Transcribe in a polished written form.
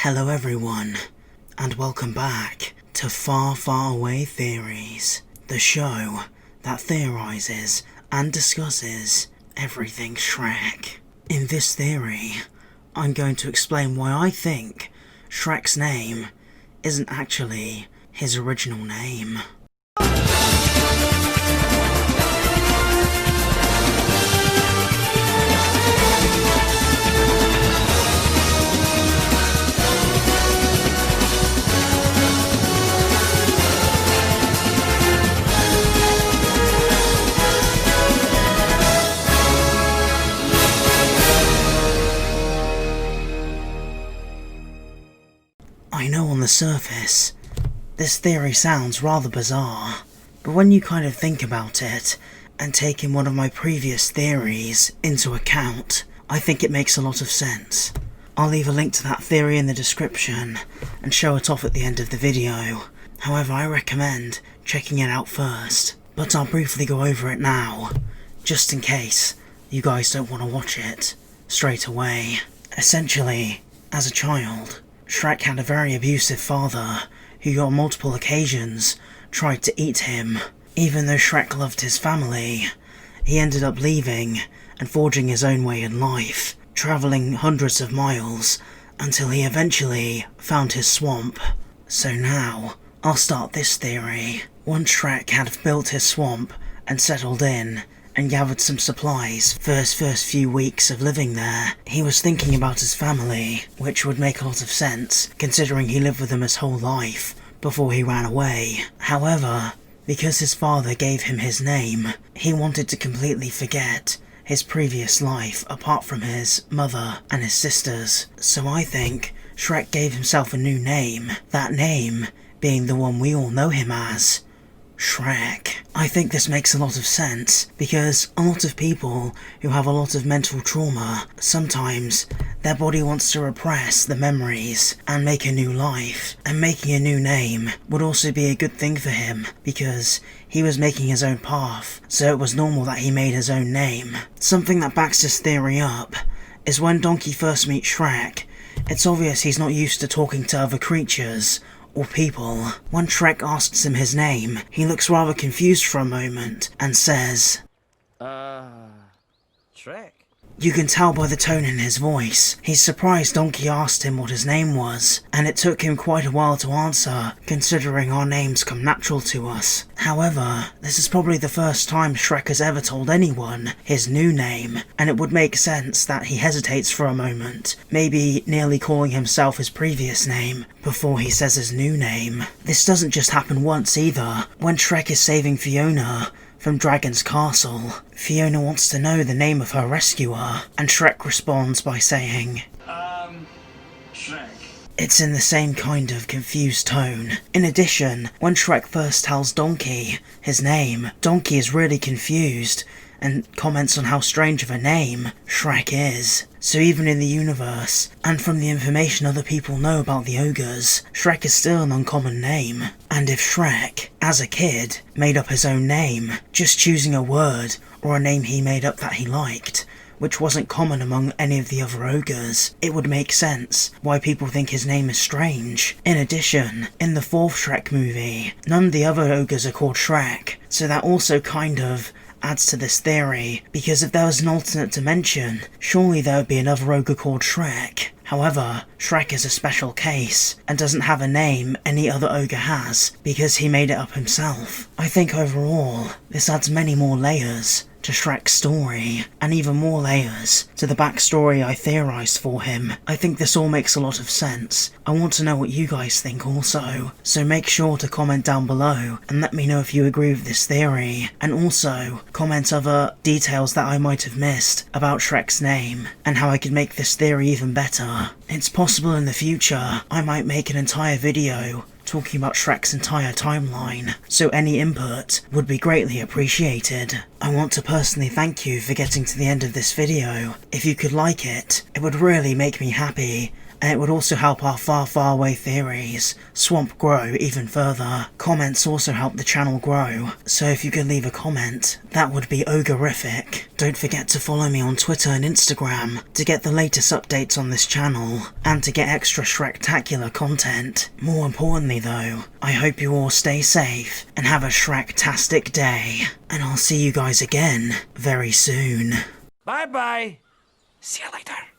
Hello everyone, and welcome back to Farfaraway Theories, the show that theorizes and discusses everything Shrek. In this theory, I'm going to explain why I think Shrek's name isn't actually his original name. I know on the surface, this theory sounds rather bizarre, but when you kind of think about it, and take in one of my previous theories into account, I think it makes a lot of sense. I'll leave a link to that theory in the description, and show it off at the end of the video. However, I recommend checking it out first, but I'll briefly go over it now, just in case you guys don't want to watch it straight away. Essentially, as a child, Shrek had a very abusive father who on multiple occasions tried to eat him. Even though Shrek loved his family, he ended up leaving and forging his own way in life, travelling hundreds of miles until he eventually found his swamp. So now, I'll start this theory. Once Shrek had built his swamp and settled in, and gathered some supplies for his first few weeks of living there, he was thinking about his family, which would make a lot of sense, considering he lived with them his whole life before he ran away. However, because his father gave him his name, he wanted to completely forget his previous life apart from his mother and his sisters. So I think Shrek gave himself a new name, that name being the one we all know him as, Shrek. I think this makes a lot of sense, because a lot of people who have a lot of mental trauma, sometimes their body wants to repress the memories and make a new life, and making a new name would also be a good thing for him, because he was making his own path, so it was normal that he made his own name. Something that backs this theory up is when Donkey first meets Shrek, it's obvious he's not used to talking to other creatures or people. When Shrek asks him his name, he looks rather confused for a moment and says, Shrek? You can tell by the tone in his voice. He's surprised Donkey asked him what his name was, and it took him quite a while to answer, considering our names come natural to us. However, this is probably the first time Shrek has ever told anyone his new name, and it would make sense that he hesitates for a moment, maybe nearly calling himself his previous name before he says his new name. This doesn't just happen once either. When Shrek is saving Fiona from Dragon's Castle, Fiona wants to know the name of her rescuer, and Shrek responds by saying, Shrek. It's in the same kind of confused tone. In addition, when Shrek first tells Donkey his name, Donkey is really confused and comments on how strange of a name Shrek is. So even in the universe, and from the information other people know about the ogres, Shrek is still an uncommon name. And if Shrek, as a kid, made up his own name, just choosing a word or a name he made up that he liked, which wasn't common among any of the other ogres, it would make sense why people think his name is strange. In addition, in the fourth Shrek movie, none of the other ogres are called Shrek, so that also kind of adds to this theory, because if there was an alternate dimension, surely there would be another ogre called Shrek. However, Shrek is a special case, and doesn't have a name any other ogre has, because he made it up himself. I think overall, this adds many more layers to Shrek's story, and even more layers to the backstory I theorised for him. I think this all makes a lot of sense. I want to know what you guys think also, so make sure to comment down below and let me know if you agree with this theory, and also comment other details that I might have missed about Shrek's name, and how I could make this theory even better. It's possible in the future I might make an entire video talking about Shrek's entire timeline, so any input would be greatly appreciated. I want to personally thank you for getting to the end of this video. If you could like it, it would really make me happy, and it would also help our Farfaraway Theories swamp grow even further. Comments also help the channel grow, so if you could leave a comment, that would be ogreific. Don't forget to follow me on Twitter and Instagram to get the latest updates on this channel, and to get extra Shrektacular content. More importantly though, I hope you all stay safe and have a Shrektastic day, and I'll see you guys again very soon. Bye-bye. See you later.